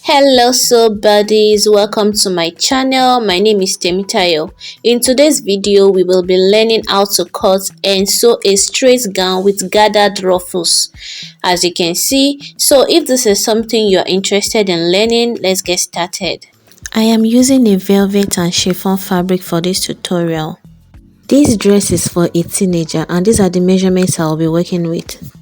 Hello, so buddies, welcome to my channel. My name is Temmey. In today's video, we will be learning how to cut and sew a straight gown with gathered ruffles. As you can see, so if this is something you're interested in learning, let's get started. I am using a velvet and chiffon fabric for this tutorial. This dress is for a teenager and these are the measurements I'll be working with.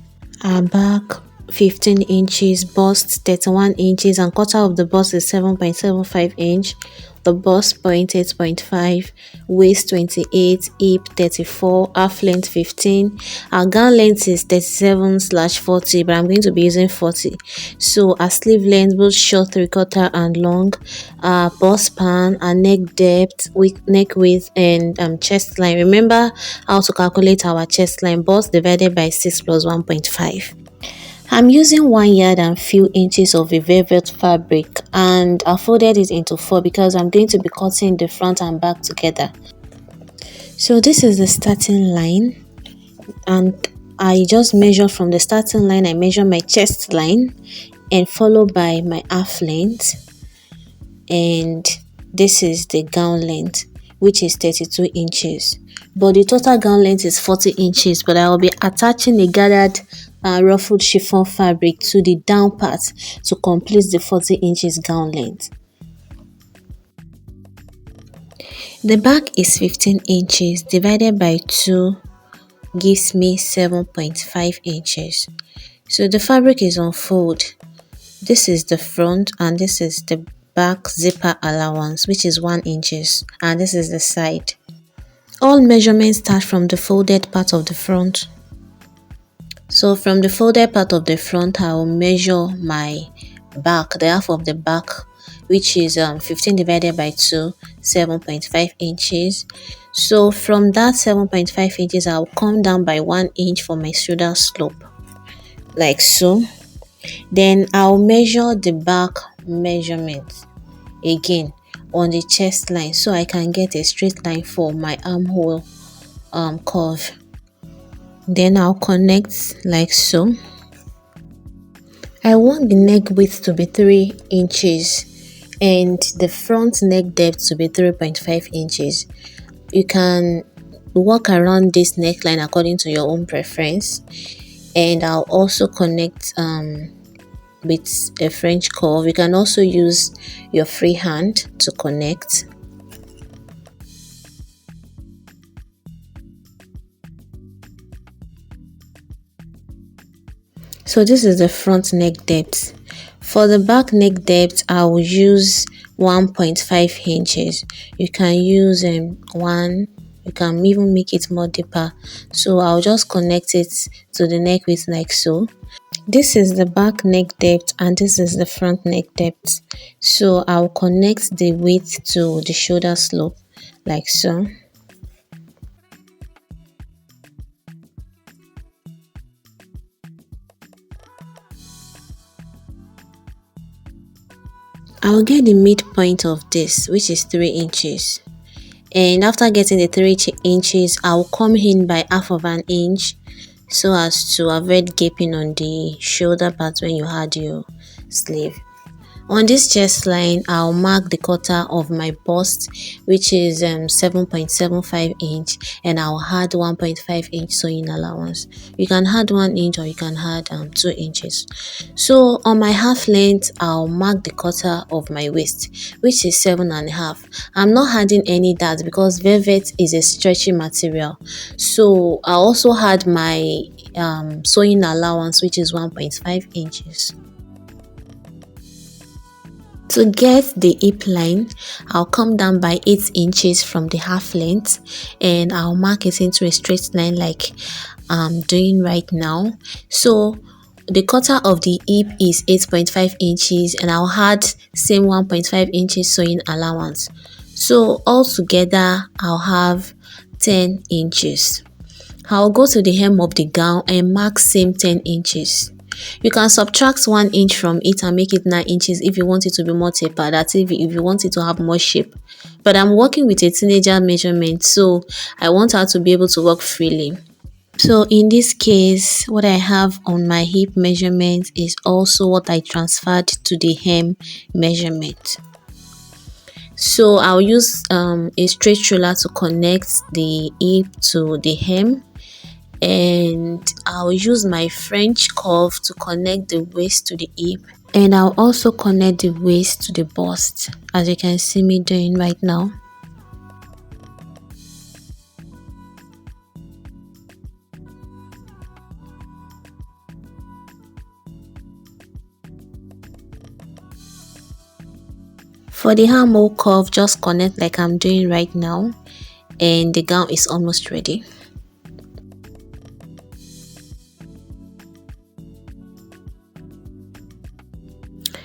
Our back 15 inches, bust 31 inches, and quarter of the bust is 7.75 inch, the bust point 8.5, waist 28, hip 34, half length 15. Our gown length is 37/40, but I'm going to be using 40. So our sleeve length, both short 3/4 and long, our bust span, our neck depth, neck width, and chest line. Remember how to calculate our chest line: bust divided by 6 plus 1.5. I'm using 1 yard and few inches of a velvet fabric, and I folded it into 4 because I'm going to be cutting the front and back together. So this is the starting line, and I just measure from the starting line. I measure my chest line and followed by my half length, and this is the gown length, which is 32 inches, but the total gown length is 40 inches. But I will be attaching a gathered ruffled chiffon fabric to the down part to complete the 40 inches gown length. The back is 15 inches divided by 2 gives me 7.5 inches. So the fabric is on fold. This is the front and this is the back zipper allowance, which is 1 inches, and this is the side. All measurements start from the folded part of the front. So from the folded part of the front, I will measure my back, the half of the back, which is 15 divided by 2, 7.5 inches. So from that 7.5 inches, I'll come down by 1 inch for my shoulder slope, like so. Then I'll measure the back measurement again on the chest line so I can get a straight line for my armhole curve. Then I'll connect like so. I want the neck width to be 3 inches and the front neck depth to be 3.5 inches. You can work around this neckline according to your own preference. And I'll also connect with a French curve. You can also use your free hand to connect. So this is the front neck depth. For the back neck depth, I will use 1.5 inches. You can use 1. You can even make it more deeper. So I'll just connect it to the neck width like so. This is the back neck depth and this is the front neck depth. So I'll connect the width to the shoulder slope like so. I'll get the midpoint of this, which is 3 inches. And after getting the 3 inches, I'll come in by half of an inch so as to avoid gaping on the shoulder part when you add your sleeve. On this chest line, I'll mark the quarter of my bust, which is 7.75 inch, and I'll add 1.5 inch sewing allowance. You can add 1 inch or you can add 2 inches. So on my half length, I'll mark the quarter of my waist, which is 7.5. I'm not adding any dart because velvet is a stretchy material. So I also had my sewing allowance, which is 1.5 inches. To get the hip line, I'll come down by 8 inches from the half length and I'll mark it into a straight line like I'm doing right now. So the quarter of the hip is 8.5 inches and I'll add same 1.5 inches sewing allowance. So altogether, I'll have 10 inches. I'll go to the hem of the gown and mark same 10 inches. You can subtract 1 inch from it and make it 9 inches if you want it to be more tapered. That's if you want it to have more shape. But I'm working with a teenager measurement, so I want her to be able to work freely. So in this case, what I have on my hip measurement is also what I transferred to the hem measurement. So I'll use a straight ruler to connect the hip to the hem, and I'll use my French curve to connect the waist to the hip, and I'll also connect the waist to the bust, as you can see me doing right now. For the armhole curve, just connect like I'm doing right now, and the gown is almost ready.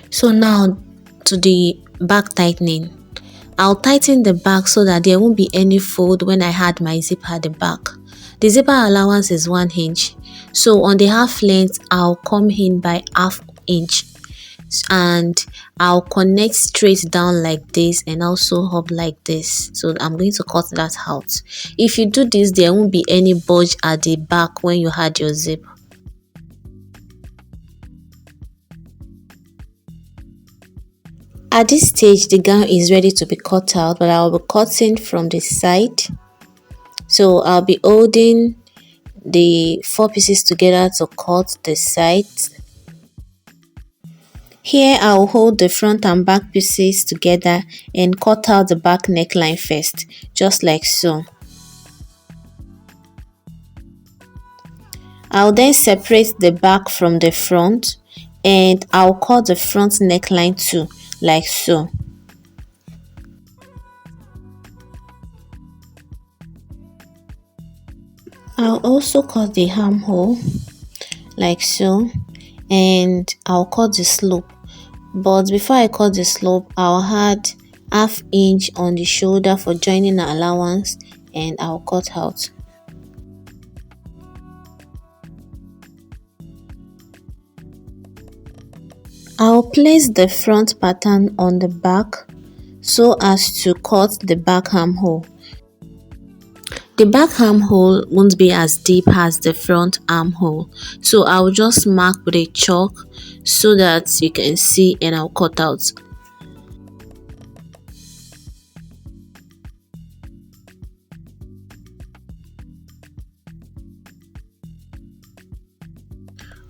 So now to the back tightening. I'll tighten the back so that there won't be any fold when I had my zipper at the back. The zipper allowance is 1 inch. So on the half length, I'll come in by ½ inch. And I'll connect straight down like this and also up like this. So I'm going to cut that out. If you do this, there won't be any bulge at the back when you had your zip. At this stage, the gown is ready to be cut out, but I'll be cutting from the side. So I'll be holding the 4 pieces together to cut the sides. Here I'll hold the front and back pieces together and cut out the back neckline first, just like so. I'll then separate the back from the front, and I'll cut the front neckline too, like so. I'll also cut the armhole like so, and I'll cut the slope. But before I cut the slope, I'll add ½ inch on the shoulder for joining allowance, and I'll cut out. I'll place the front pattern on the back so as to cut the back armhole. The back armhole won't be as deep as the front armhole, so I'll just mark with a chalk so that you can see, and I'll cut out.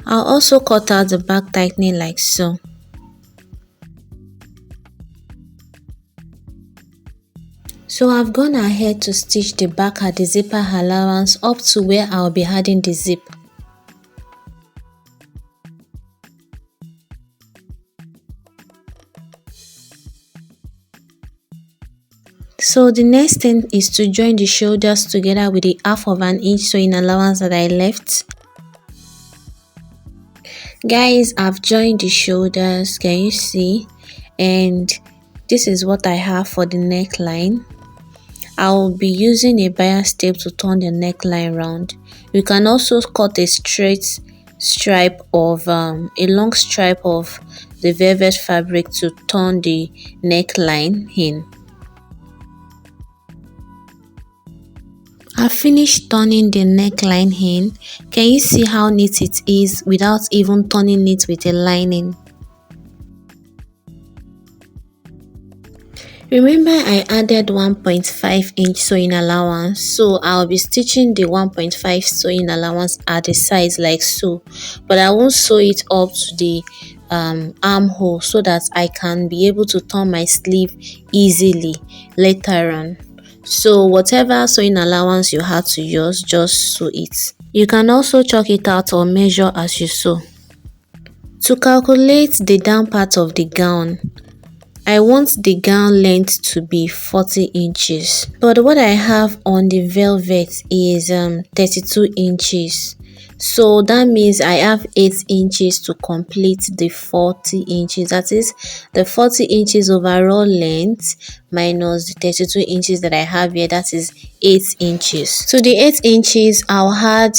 I'll also cut out the back tightening like so. So I've gone ahead to stitch the back at the zipper allowance up to where I'll be adding the zip. So the next thing is to join the shoulders together with the ½ inch sewing allowance that I left. Guys, I've joined the shoulders, can you see? And this is what I have for the neckline. I'll be using a bias tape to turn the neckline round. You can also cut a straight stripe of a long stripe of the velvet fabric to turn the neckline in. I finished turning the neckline in. Can you see how neat it is without even turning it with a lining? Remember, I added 1.5 inch sewing allowance, so I'll be stitching the 1.5 sewing allowance at the sides like so, but I won't sew it up to the armhole so that I can be able to turn my sleeve easily later on. So whatever sewing allowance you had to use, just sew it. You can also chalk it out or measure as you sew. To calculate the down part of the gown, I want the gown length to be 40 inches, but what I have on the velvet is 32 inches. So that means I have 8 inches to complete the 40 inches. That is the 40 inches overall length minus the 32 inches that I have here. That is 8 inches. So the 8 inches, I'll add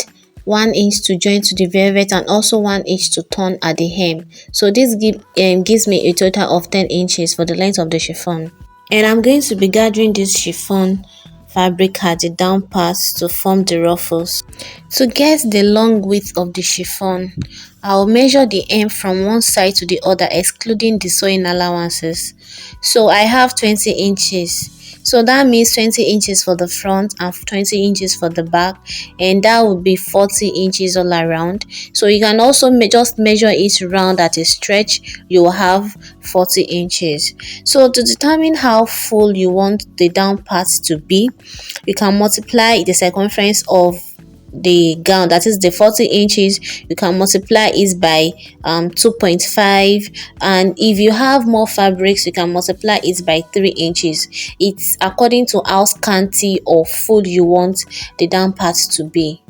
1 inch to join to the velvet and also 1 inch to turn at the hem. So this gives me a total of 10 inches for the length of the chiffon. And I'm going to be gathering this chiffon fabric at the down part to form the ruffles. To get the long width of the chiffon, I'll measure the hem from one side to the other excluding the sewing allowances. So I have 20 inches. So that means 20 inches for the front and 20 inches for the back, and that would be 40 inches all around. So you can also just measure it round at a stretch, you will have 40 inches. So to determine how full you want the down part to be, you can multiply the circumference of the gown, that is the 40 inches, you can multiply it by 2.5, and if you have more fabrics you can multiply it by 3 inches. It's according to how scanty or full you want the down part to be.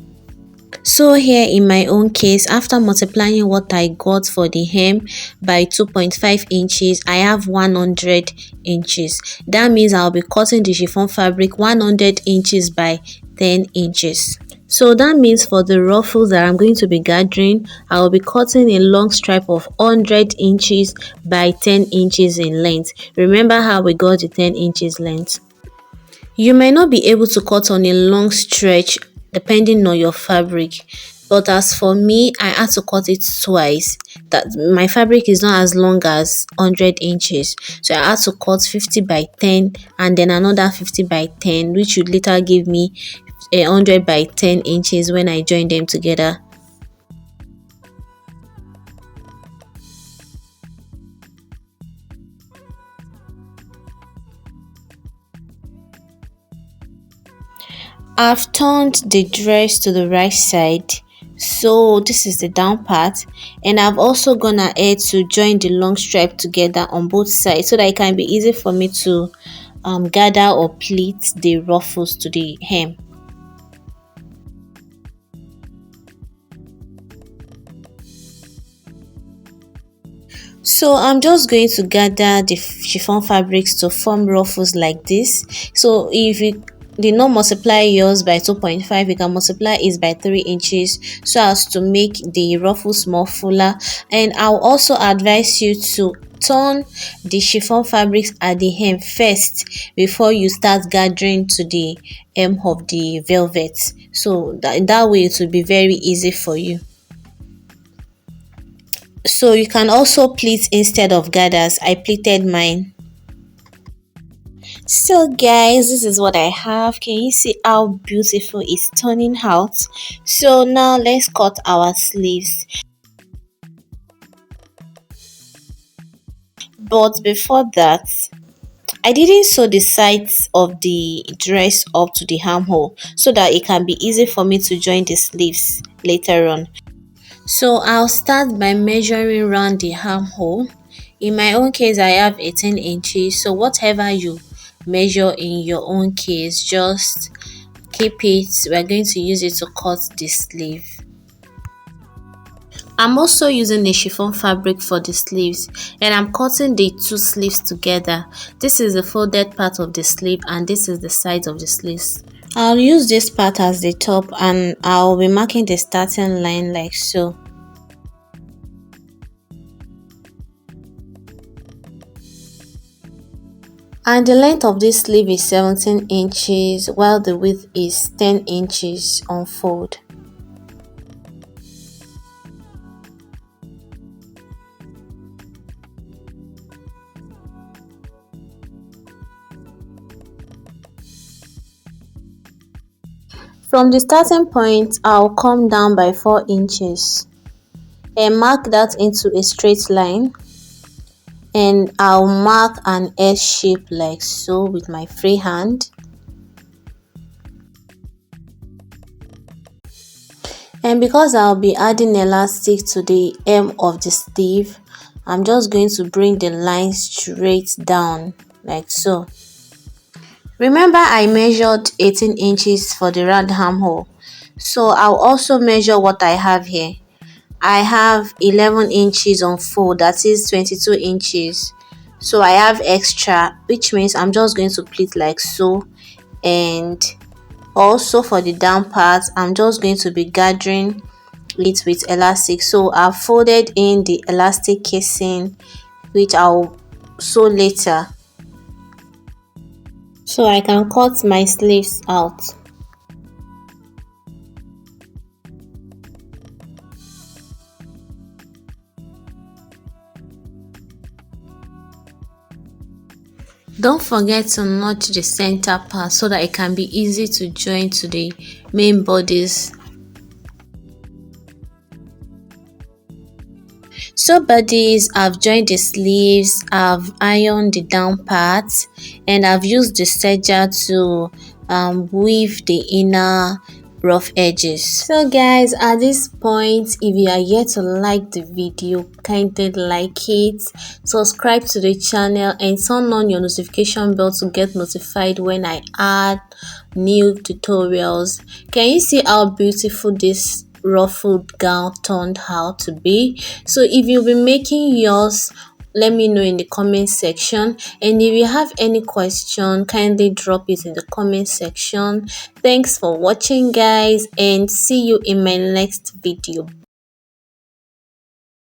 So here in my own case, after multiplying what I got for the hem by 2.5 inches, I have 100 inches. That means I'll be cutting the chiffon fabric 100 inches by 10 inches. So that means for the ruffles that I'm going to be gathering, I will be cutting a long stripe of 100 inches by 10 inches in length. Remember how we got the 10 inches length. You may not be able to cut on a long stretch depending on your fabric, but as for me, I had to cut it twice. That my fabric is not as long as 100 inches, so I had to cut 50 by 10 and then another 50 by 10, which would later give me 100 by 10 inches when I join them together. I've turned the dress to the right side, so this is the down part, and I've also gone ahead to join the long stripe together on both sides so that it can be easy for me to gather or pleat the ruffles to the hem. So I'm just going to gather the chiffon fabrics to form ruffles like this. So if you did not multiply yours by 2.5, you can multiply it by 3 inches so as to make the ruffles more fuller. And I'll also advise you to turn the chiffon fabrics at the hem first before you start gathering to the hem of the velvet, so that way it will be very easy for you. So you can also pleat instead of gathers. I pleated mine. So guys, this is what I have. Can you see how beautiful it's turning out? So now let's cut our sleeves. But before that, I didn't sew the sides of the dress up to the armhole so that it can be easy for me to join the sleeves later on. So I'll start by measuring around the armhole. In my own case, I have 18 inches. So whatever you measure in your own case, just keep it. We're going to use it to cut the sleeve. I'm also using a chiffon fabric for the sleeves, and I'm cutting the two sleeves together. This is the folded part of the sleeve and this is the sides of the sleeves. I'll use this part as the top and I'll be marking the starting line like so. And the length of this sleeve is 17 inches while the width is 10 inches on fold. From the starting point, I'll come down by 4 inches and mark that into a straight line, and I'll mark an S shape like so with my free hand. And because I'll be adding elastic to the hem of the sleeve, I'm just going to bring the line straight down like so. Remember, I measured 18 inches for the round armhole, so I'll also measure what I have here. I have 11 inches on fold, that is 22 inches. So I have extra, which means I'm just going to pleat like so. And also for the down part, I'm just going to be gathering it with elastic. So I've folded in the elastic casing, which I'll sew later. so I can cut my sleeves out. Don't forget to notch the center part so that it can be easy to join to the main bodice. So buddies, I've joined the sleeves, I've ironed the down part, and I've used the serger to weave the inner rough edges. So guys, at this point, if you are yet to like the video, kindly like it, subscribe to the channel, and turn on your notification bell to get notified when I add new tutorials. Can you see how beautiful this ruffled gown turned out to be? So if you'll be making yours, let me know in the comment section, and if you have any question, kindly drop it in the comment section. Thanks for watching guys, and see you in my next video.